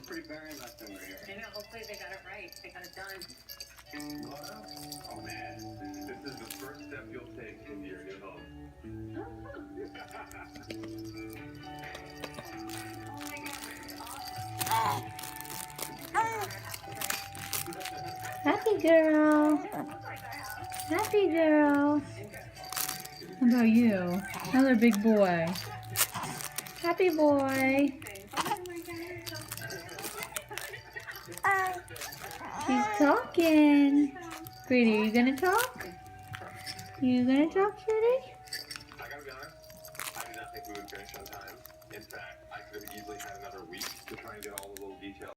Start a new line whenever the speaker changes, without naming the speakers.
pretty barren last time we were here.
I know, hopefully they got it right. They got it done.
Oh man, this is the first step you'll take into your new home.
Happy girl. Happy girl. How about you? Another big boy. Happy boy. She's talking. Pretty, are you gonna talk? You gonna talk, Pretty?
I gotta be honest, I did not think we would finish on time. In fact, I could have easily had another week to try and get all the little details.